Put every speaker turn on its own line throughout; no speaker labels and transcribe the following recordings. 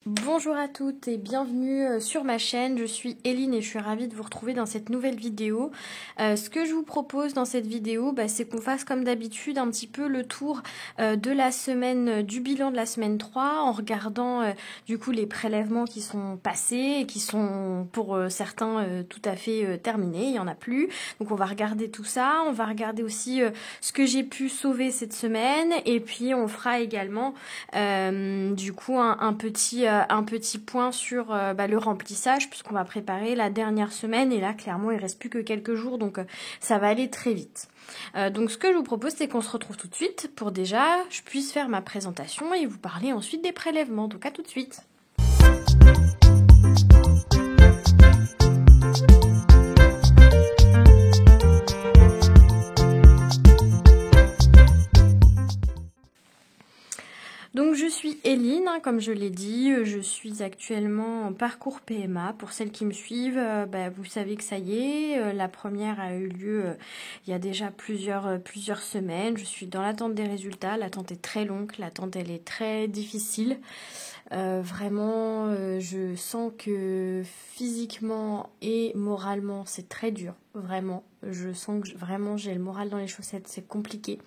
Bonjour à toutes et bienvenue sur ma chaîne, je suis Eline et je suis ravie de vous retrouver dans cette nouvelle vidéo. Ce que je vous propose dans cette vidéo, c'est qu'on fasse comme d'habitude un petit peu le tour de la semaine, du bilan de la semaine 3 en regardant du coup les prélèvements qui sont passés et qui sont pour certains tout à fait terminés, il n'y en a plus. Donc on va regarder tout ça, on va regarder aussi ce que j'ai pu sauver cette semaine et puis on fera également du coup un petit point sur le remplissage puisqu'on va préparer la dernière semaine et là clairement il reste plus que quelques jours donc ça va aller très vite. Donc ce que je vous propose c'est qu'on se retrouve tout de suite pour déjà je puisse faire ma présentation et vous parler ensuite des prélèvements. Donc à tout de suite. Donc je suis Eline, comme je l'ai dit, je suis actuellement en parcours PMA. Pour celles qui me suivent, vous savez que ça y est, la première a eu lieu il y a déjà plusieurs semaines. Je suis dans l'attente des résultats, l'attente est très longue, l'attente elle est très difficile. Vraiment, je sens que physiquement et moralement c'est très dur, vraiment. Je sens que vraiment j'ai le moral dans les chaussettes, c'est compliqué.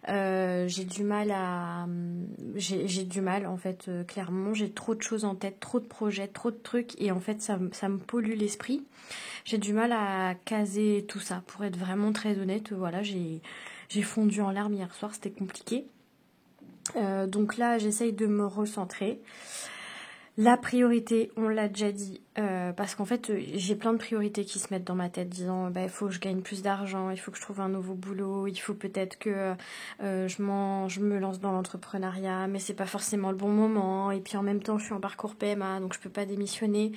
J'ai du mal en fait, clairement j'ai trop de choses en tête, trop de projets, trop de trucs et en fait ça me pollue l'esprit. J'ai du mal à caser tout ça, pour être vraiment très honnête. Voilà, j'ai fondu en larmes hier soir, c'était compliqué. Donc là j'essaye de me recentrer. La priorité, on l'a déjà dit, parce qu'en fait, j'ai plein de priorités qui se mettent dans ma tête, disant, il faut que je gagne plus d'argent, il faut que je trouve un nouveau boulot, il faut peut-être que je me lance dans l'entrepreneuriat, mais c'est pas forcément le bon moment. Et puis en même temps, je suis en parcours PMA, donc je peux pas démissionner.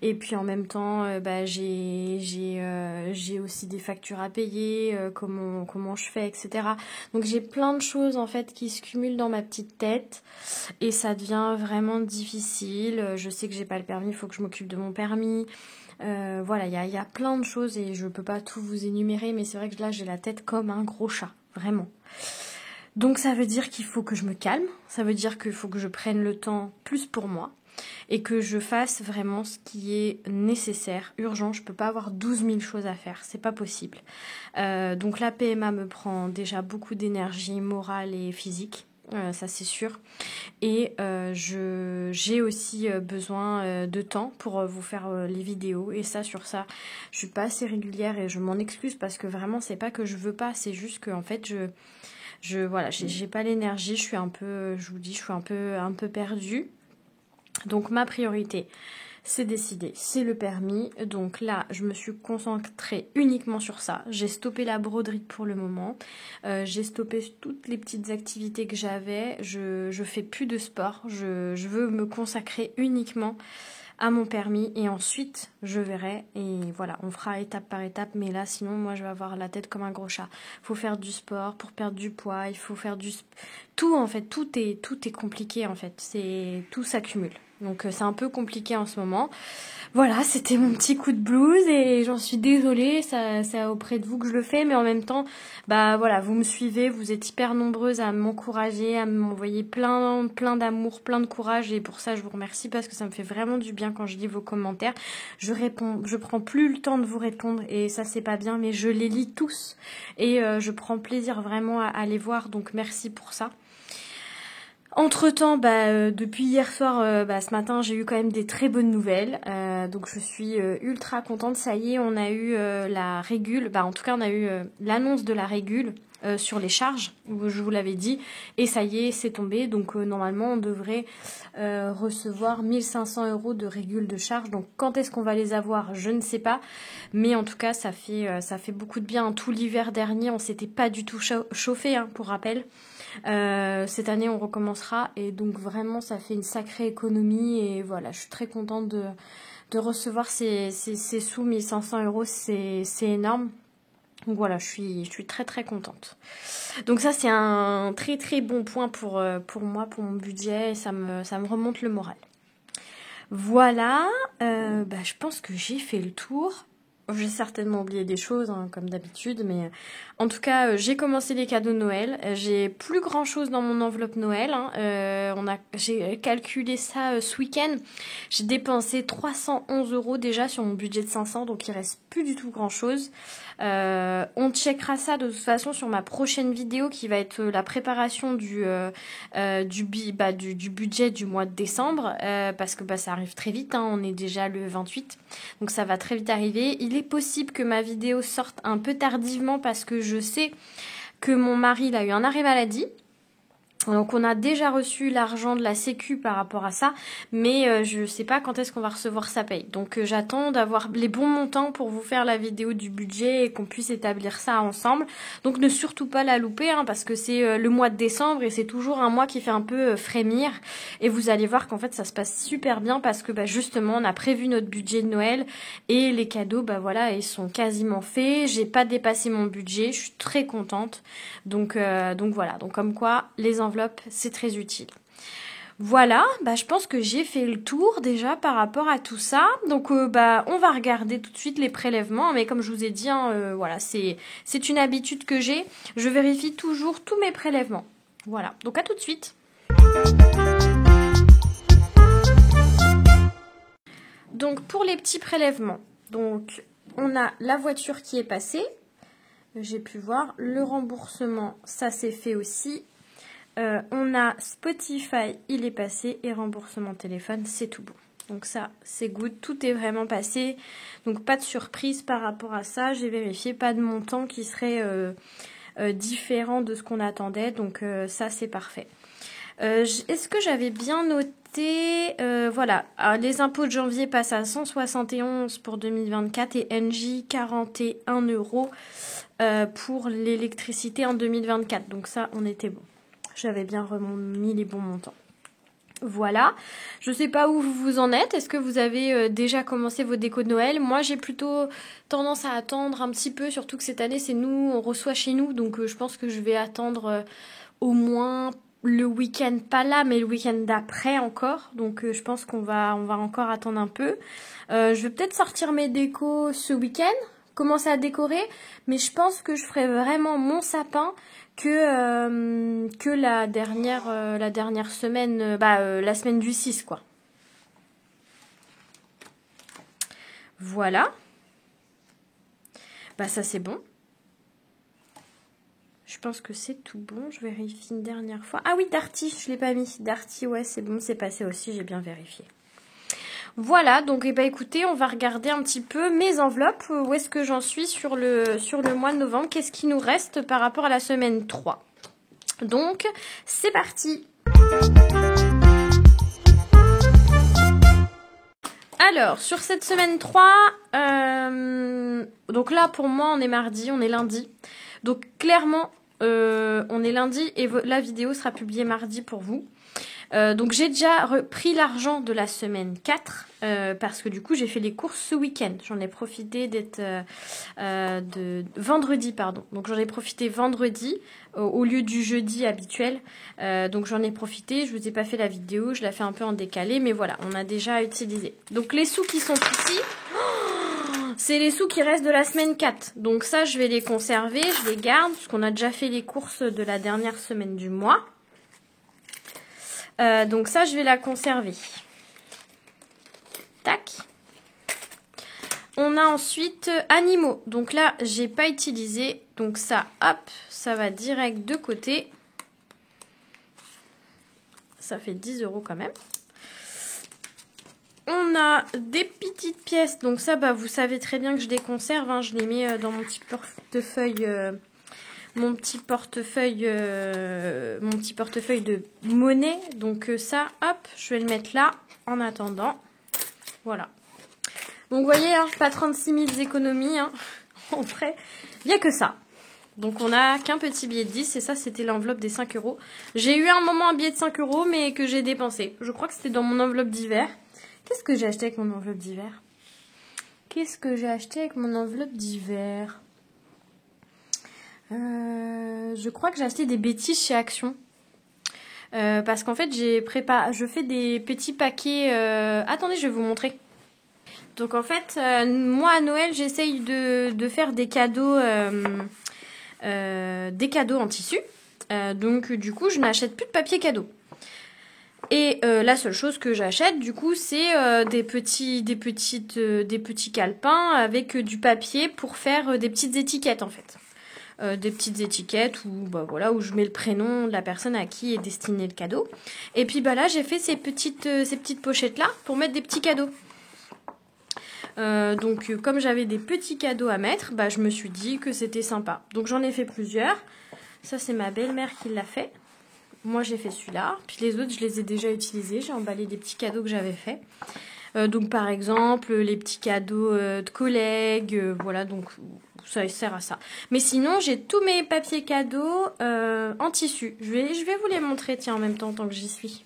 Et puis en même temps, j'ai aussi des factures à payer, comment je fais, etc. Donc j'ai plein de choses en fait qui se cumulent dans ma petite tête et ça devient vraiment difficile. Je sais que j'ai pas le permis, il faut que je m'occupe de mon permis. Voilà, il y a plein de choses et je peux pas tout vous énumérer, mais c'est vrai que là j'ai la tête comme un gros chat, vraiment. Donc ça veut dire qu'il faut que je me calme, ça veut dire qu'il faut que je prenne le temps plus pour moi et que je fasse vraiment ce qui est nécessaire, urgent. Je peux pas avoir 12 000 choses à faire, c'est pas possible. Donc la PMA me prend déjà beaucoup d'énergie morale et physique. Ça c'est sûr. Et j'ai aussi besoin de temps pour vous faire les vidéos. Et sur ça, je suis pas assez régulière et je m'en excuse parce que vraiment, c'est pas que je veux pas, c'est juste que en fait, voilà, j'ai pas l'énergie. Je suis un peu, je vous dis, je suis un peu perdue. Donc ma priorité, c'est décidé, c'est le permis. Donc là, je me suis concentrée uniquement sur ça. J'ai stoppé la broderie pour le moment. J'ai stoppé toutes les petites activités que j'avais. Je fais plus de sport. Je veux me consacrer uniquement à mon permis et ensuite je verrai et voilà, on fera étape par étape. Mais là, sinon, moi, je vais avoir la tête comme un gros chat. Faut faire du sport pour perdre du poids. Il faut faire tout en fait. Tout est compliqué en fait. Tout s'accumule. Donc c'est un peu compliqué en ce moment. Voilà, c'était mon petit coup de blues et j'en suis désolée, c'est auprès de vous que je le fais, mais en même temps, voilà, vous me suivez, vous êtes hyper nombreuses à m'encourager, à m'envoyer plein d'amour, plein de courage et pour ça je vous remercie parce que ça me fait vraiment du bien quand je lis vos commentaires. Je prends plus le temps de vous répondre et ça c'est pas bien, mais je les lis tous et je prends plaisir vraiment à les voir, donc merci pour ça. Entre-temps, depuis hier soir, ce matin, j'ai eu quand même des très bonnes nouvelles. Donc je suis ultra contente. Ça y est, on a eu la régule. En tout cas, on a eu l'annonce de la régule sur les charges, où je vous l'avais dit. Et ça y est, c'est tombé. Donc normalement, on devrait recevoir 1 500 € de régule de charges. Donc quand est-ce qu'on va les avoir? Je ne sais pas. Mais en tout cas, ça fait beaucoup de bien. Tout l'hiver dernier, on s'était pas du tout chauffé, pour rappel. Cette année on recommencera et donc vraiment ça fait une sacrée économie et voilà, je suis très contente de recevoir ces sous. 1 500 €, c'est énorme. Donc voilà, je suis très très contente. Donc ça c'est un très très bon point pour moi, pour mon budget et ça me remonte le moral. Voilà, je pense que j'ai fait le tour. J'ai certainement oublié des choses, hein, comme d'habitude, mais en tout cas, j'ai commencé les cadeaux de Noël. J'ai plus grand-chose dans mon enveloppe Noël. Hein. J'ai calculé ça ce week-end. J'ai dépensé 311 € déjà sur mon budget de 500, donc il reste plus du tout grand-chose. On checkera ça de toute façon sur ma prochaine vidéo qui va être la préparation du budget du mois de décembre, parce que ça arrive très vite, hein, on est déjà le 28, donc ça va très vite arriver. Il est possible que ma vidéo sorte un peu tardivement parce que je sais que mon mari il a eu un arrêt maladie. Donc on a déjà reçu l'argent de la sécu par rapport à ça, mais je sais pas quand est-ce qu'on va recevoir sa paye. Donc j'attends d'avoir les bons montants pour vous faire la vidéo du budget et qu'on puisse établir ça ensemble. Donc ne surtout pas la louper, hein, parce que c'est le mois de décembre et c'est toujours un mois qui fait un peu frémir. Et vous allez voir qu'en fait ça se passe super bien parce que justement on a prévu notre budget de Noël et les cadeaux, voilà, ils sont quasiment faits. J'ai pas dépassé mon budget, je suis très contente. Donc voilà, donc comme quoi les enveloppes c'est très utile. Voilà, je pense que j'ai fait le tour déjà par rapport à tout ça. Donc on va regarder tout de suite les prélèvements. Mais comme je vous ai dit, voilà, c'est une habitude que j'ai. Je vérifie toujours tous mes prélèvements. Voilà, donc à tout de suite. Donc pour les petits prélèvements, donc on a la voiture qui est passée. J'ai pu voir le remboursement, ça c'est fait aussi. On a Spotify, il est passé, et remboursement téléphone, c'est tout bon. Donc ça, c'est good, tout est vraiment passé. Donc pas de surprise par rapport à ça. J'ai vérifié, pas de montant qui serait différent de ce qu'on attendait. Donc ça, c'est parfait. Est-ce que j'avais bien noté voilà, les impôts de janvier passent à 171 pour 2024 et NJ 41 € pour l'électricité en 2024. Donc ça, on était bon. J'avais bien mis les bons montants. Voilà. Je ne sais pas où vous en êtes. Est-ce que vous avez déjà commencé vos décos de Noël? Moi, j'ai plutôt tendance à attendre un petit peu, surtout que cette année, c'est nous, on reçoit chez nous. Donc, je pense que je vais attendre au moins le week-end, pas là, mais le week-end d'après encore. Donc, je pense qu'on va encore attendre un peu. Je vais peut-être sortir mes décos ce week-end, commencer à décorer. Mais je pense que je ferai vraiment mon sapin que la dernière semaine, la semaine du 6, quoi. Voilà. Ça c'est bon. Je pense que c'est tout bon. Je vérifie une dernière fois. Ah oui, Darty, je l'ai pas mis. Darty, ouais, c'est bon, c'est passé aussi, j'ai bien vérifié. Voilà, donc écoutez, on va regarder un petit peu mes enveloppes. Où est-ce que j'en suis sur le mois de novembre? Qu'est-ce qui nous reste par rapport à la semaine 3? Donc, c'est parti. Alors, sur cette semaine 3, donc là, pour moi, on est mardi, on est lundi. Donc, clairement, on est lundi et la vidéo sera publiée mardi pour vous. Donc j'ai déjà pris l'argent de la semaine 4 parce que du coup j'ai fait les courses ce week-end. J'en ai profité d'être vendredi, pardon. Donc j'en ai profité vendredi au lieu du jeudi habituel. Donc j'en ai profité, je vous ai pas fait la vidéo, je la fais un peu en décalé, mais voilà, on a déjà utilisé. Donc les sous qui sont ici, c'est les sous qui restent de la semaine 4. Donc ça je vais les conserver, je les garde, parce qu'on a déjà fait les courses de la dernière semaine du mois. Donc ça, je vais la conserver. Tac. On a ensuite animaux. Donc là, j'ai pas utilisé. Donc ça, hop, ça va direct de côté. Ça fait 10 € quand même. On a des petites pièces. Donc ça, vous savez très bien que je les conserve. Hein. Je les mets dans mon petit portefeuille... Mon petit portefeuille de monnaie. Donc ça, hop, je vais le mettre là en attendant. Voilà. Donc vous voyez, hein, pas 36 000 économies. Hein. En vrai, il n'y a que ça. Donc on n'a qu'un petit billet de 10 et ça, c'était l'enveloppe des 5 €. J'ai eu un moment un billet de 5 € mais que j'ai dépensé. Je crois que c'était dans mon enveloppe d'hiver. Qu'est-ce que j'ai acheté avec mon enveloppe d'hiver? Je crois que j'ai acheté des bêtises chez Action. Parce qu'en fait, je fais des petits paquets... Attendez, je vais vous montrer. Donc en fait, moi à Noël, j'essaye de faire des cadeaux en tissu. Donc du coup, je n'achète plus de papier cadeau. Et la seule chose que j'achète, du coup, c'est des petits calepins avec du papier pour faire des petites étiquettes, en fait. Des petites étiquettes où, bah, voilà, où je mets le prénom de la personne à qui est destiné le cadeau. Et puis bah, là, j'ai fait ces petites pochettes-là pour mettre des petits cadeaux. Donc comme j'avais des petits cadeaux à mettre, bah, je me suis dit que c'était sympa. Donc j'en ai fait plusieurs. Ça, c'est ma belle-mère qui l'a fait. Moi, j'ai fait celui-là. Puis les autres, je les ai déjà utilisés. J'ai emballé des petits cadeaux que j'avais faits. Donc, par exemple, les petits cadeaux de collègues. Voilà, donc ça sert à ça. Mais sinon, j'ai tous mes papiers cadeaux en tissu. Je vais vous les montrer, tiens, en même temps, tant que j'y suis.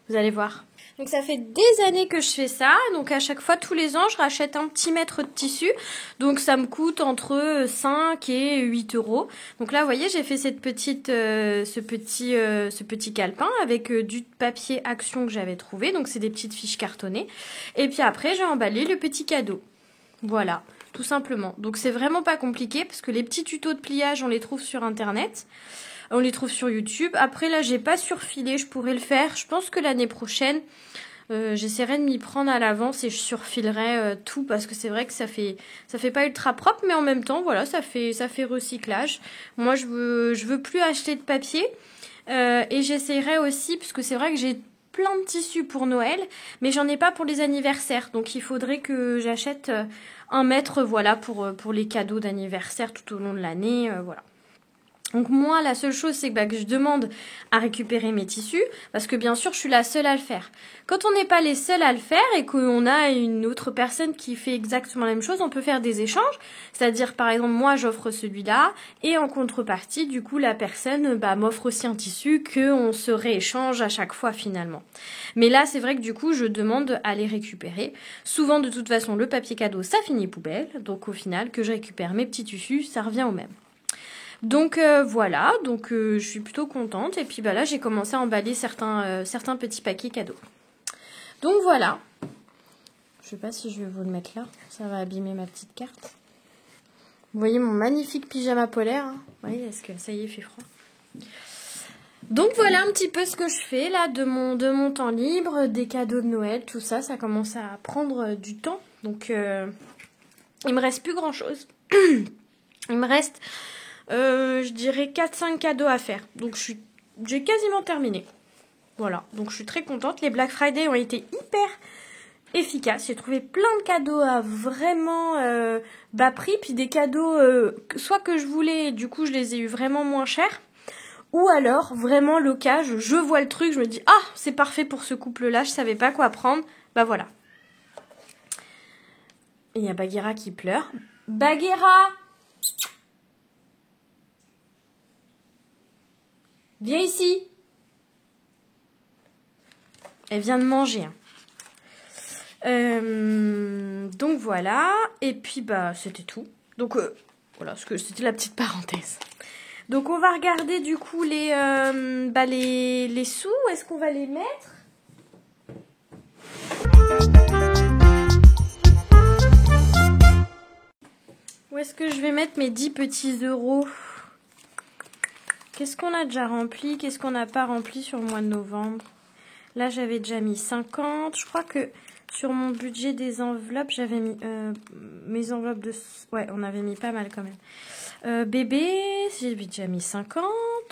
Vous allez voir. Donc ça fait des années que je fais ça, donc à chaque fois, tous les ans, je rachète un petit mètre de tissu, donc ça me coûte entre 5 et 8 euros. Donc là, vous voyez, j'ai fait ce petit calepin avec du papier Action que j'avais trouvé, donc c'est des petites fiches cartonnées. Et puis après, j'ai emballé le petit cadeau. Voilà, tout simplement. Donc c'est vraiment pas compliqué, parce que les petits tutos de pliage, on les trouve sur Internet. On les trouve sur YouTube. Après, là, j'ai pas surfilé. Je pourrais le faire. Je pense que l'année prochaine, j'essaierai de m'y prendre à l'avance et je surfilerai tout parce que c'est vrai que ça fait pas ultra propre, mais en même temps, voilà, ça fait recyclage. Moi, je veux plus acheter de papier et j'essaierai aussi, parce que c'est vrai que j'ai plein de tissus pour Noël, mais j'en ai pas pour les anniversaires. Donc, il faudrait que j'achète un mètre, voilà, pour les cadeaux d'anniversaire tout au long de l'année, voilà. Donc moi, la seule chose, c'est que je demande à récupérer mes tissus, parce que bien sûr, je suis la seule à le faire. Quand on n'est pas les seuls à le faire et qu'on a une autre personne qui fait exactement la même chose, on peut faire des échanges. C'est-à-dire, par exemple, moi, j'offre celui-là, et en contrepartie, du coup, la personne m'offre aussi un tissu qu'on se rééchange à chaque fois, finalement. Mais là, c'est vrai que du coup, je demande à les récupérer. Souvent, de toute façon, le papier cadeau, ça finit poubelle. Donc au final, que je récupère mes petits tissus, ça revient au même. Donc voilà, donc je suis plutôt contente. Et puis là, j'ai commencé à emballer certains petits paquets cadeaux. Donc voilà. Je sais pas si je vais vous le mettre là. Ça va abîmer ma petite carte. Vous voyez mon magnifique pyjama polaire. Hein. Vous voyez, est-ce que ça y est, il fait froid. Donc voilà un petit peu ce que je fais là de mon temps libre, des cadeaux de Noël, tout ça. Ça commence à prendre du temps. Donc il me reste plus grand chose. Il me reste... je dirais 4-5 cadeaux à faire. Donc j'ai quasiment terminé. Voilà, donc je suis très contente. Les Black Friday ont été hyper efficaces. J'ai trouvé plein de cadeaux à vraiment bas prix. Puis des cadeaux soit que je voulais, du coup je les ai eu vraiment moins chers. Ou alors vraiment l'occasion, je vois le truc, je me dis ah c'est parfait pour ce couple-là, je savais pas quoi prendre. Bah voilà. Et il y a Bagheera qui pleure. Bagheera! Viens ici. Elle vient de manger. Donc voilà. Et puis c'était tout. Donc voilà, c'était la petite parenthèse. Donc on va regarder du coup les sous. Où est-ce qu'on va les mettre? Où est-ce que je vais mettre mes 10 petits euros? Qu'est-ce qu'on a déjà rempli? Qu'est-ce qu'on n'a pas rempli sur le mois de novembre? Là, j'avais déjà mis 50. Je crois que sur mon budget des enveloppes, j'avais mis mes enveloppes de... Ouais, on avait mis pas mal quand même. Bébé, j'ai déjà mis 50.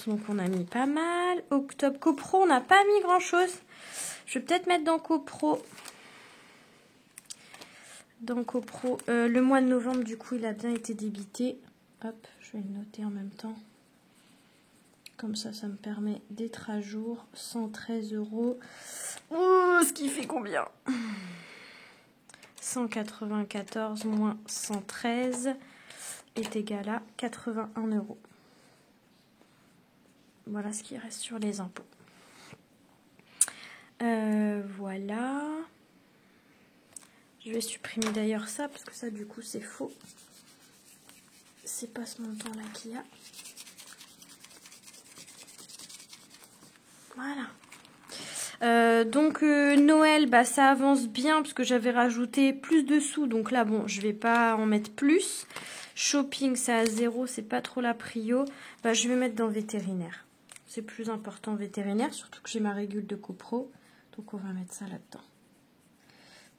Donc, on a mis pas mal. Octobre, copro, on n'a pas mis grand-chose. Je vais peut-être mettre dans copro. Dans copro. Le mois de novembre, du coup, il a bien été débité. Hop, je vais le noter en même temps. Comme ça, ça me permet d'être à jour. 113 euros. Oh, ce qui fait combien? 194 moins 113 est égal à 81 euros. Voilà ce qui reste sur les impôts. Voilà. Je vais supprimer d'ailleurs ça, parce que ça, du coup, c'est faux. C'est pas ce montant-là qu'il y a. Voilà. Noël, bah, ça avance bien parce que j'avais rajouté plus de sous. Donc là, bon, je vais pas en mettre plus. Shopping, c'est à 0, c'est pas trop la prio. Bah, je vais mettre dans vétérinaire. C'est plus important vétérinaire, surtout que j'ai ma régule de copro. Donc on va mettre ça là-dedans.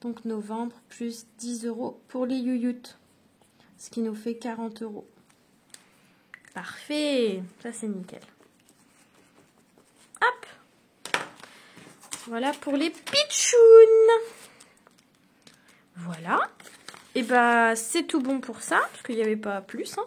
Donc novembre, plus 10 € pour les youyoutes. Ce qui nous fait 40 €. Parfait, ça c'est nickel. Hop, voilà pour les pitchounes. Voilà, et bah c'est tout bon pour ça, parce qu'il n'y avait pas plus. Hein.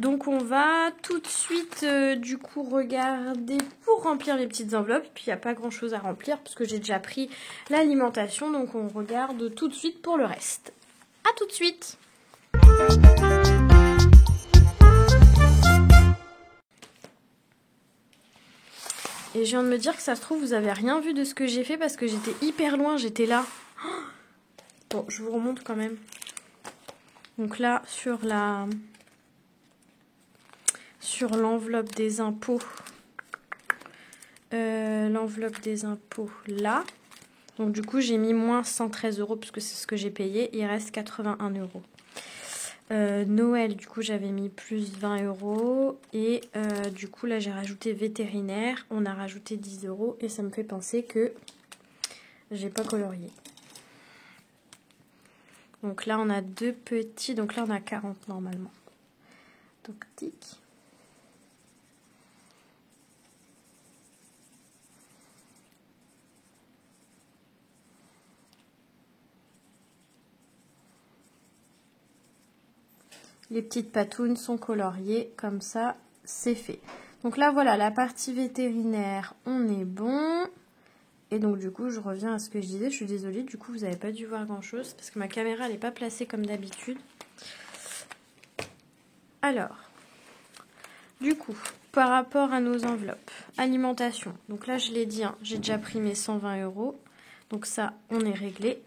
Donc on va tout de suite du coup regarder pour remplir les petites enveloppes. Puis il n'y a pas grand chose à remplir, parce que j'ai déjà pris l'alimentation. Donc on regarde tout de suite pour le reste. A tout de suite. Et je viens de me dire que ça se trouve, vous avez rien vu de ce que j'ai fait parce que j'étais hyper loin, j'étais là. Bon, je vous remonte quand même. Donc là, sur l'enveloppe des impôts, là. Donc du coup, j'ai mis moins 113 € puisque c'est ce que j'ai payé. Il reste 81 €. Noël, du coup, j'avais mis plus 20 €. Et du coup, là, j'ai rajouté vétérinaire. On a rajouté 10 €. Et ça me fait penser que j'ai pas colorié. Donc là, on a deux petits. Donc là, on a 40 normalement. Donc, tic. Les petites patounes sont coloriées, comme ça, c'est fait. Donc là, voilà, la partie vétérinaire, on est bon. Et donc, du coup, je reviens à ce que je disais. Je suis désolée, du coup, vous n'avez pas dû voir grand-chose parce que ma caméra, elle n'est pas placée comme d'habitude. Alors, du coup, par rapport à nos enveloppes, alimentation. Donc là, je l'ai dit, hein, j'ai déjà pris mes 120 €. Donc ça, on est réglé.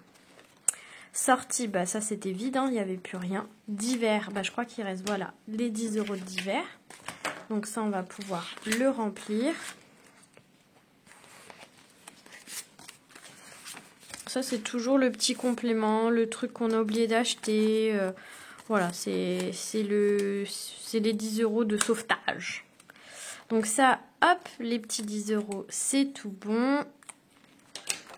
Sortie, bah ça c'était vide, hein, il n'y avait plus rien. Divers, bah je crois qu'il reste, voilà, les 10 € de divers. Donc ça, on va pouvoir le remplir. Ça, c'est toujours le petit complément, le truc qu'on a oublié d'acheter. Voilà, c'est les 10 € de sauvetage. Donc ça, hop, les petits 10 €, c'est tout bon.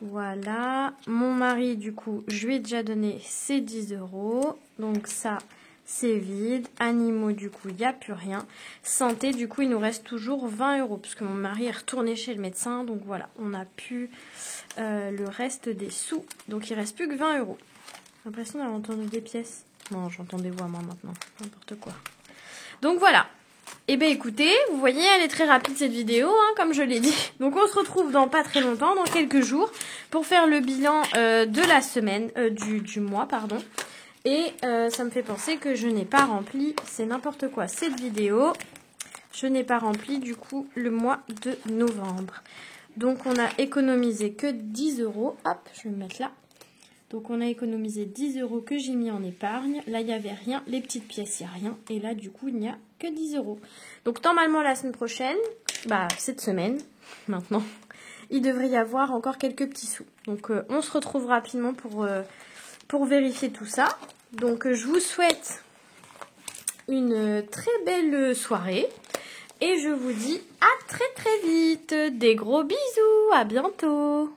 Voilà, mon mari, du coup, je lui ai déjà donné ses 10 €. Donc ça, c'est vide. Animaux, du coup, il n'y a plus rien. Santé, du coup, il nous reste toujours 20 €. Puisque mon mari est retourné chez le médecin. Donc voilà, on a pu le reste des sous. Donc il ne reste plus que 20 €. J'ai l'impression d'avoir entendu des pièces. Non, j'entends des voix, moi, maintenant. N'importe quoi. Donc voilà. Eh bien écoutez, vous voyez, elle est très rapide cette vidéo, hein, comme je l'ai dit. Donc on se retrouve dans pas très longtemps, dans quelques jours, pour faire le bilan de la semaine, du mois, pardon. Et ça me fait penser que je n'ai pas rempli, c'est n'importe quoi cette vidéo, je n'ai pas rempli du coup le mois de novembre. Donc on a économisé que 10 €, hop, je vais me mettre là. Donc on a économisé 10 € que j'ai mis en épargne. Là, il n'y avait rien. Les petites pièces, il n'y a rien. Et là, du coup, il n'y a que 10 €. Donc normalement, la semaine prochaine, bah cette semaine, maintenant, il devrait y avoir encore quelques petits sous. Donc on se retrouve rapidement pour vérifier tout ça. Donc je vous souhaite une très belle soirée. Et je vous dis à très très vite. Des gros bisous. À bientôt.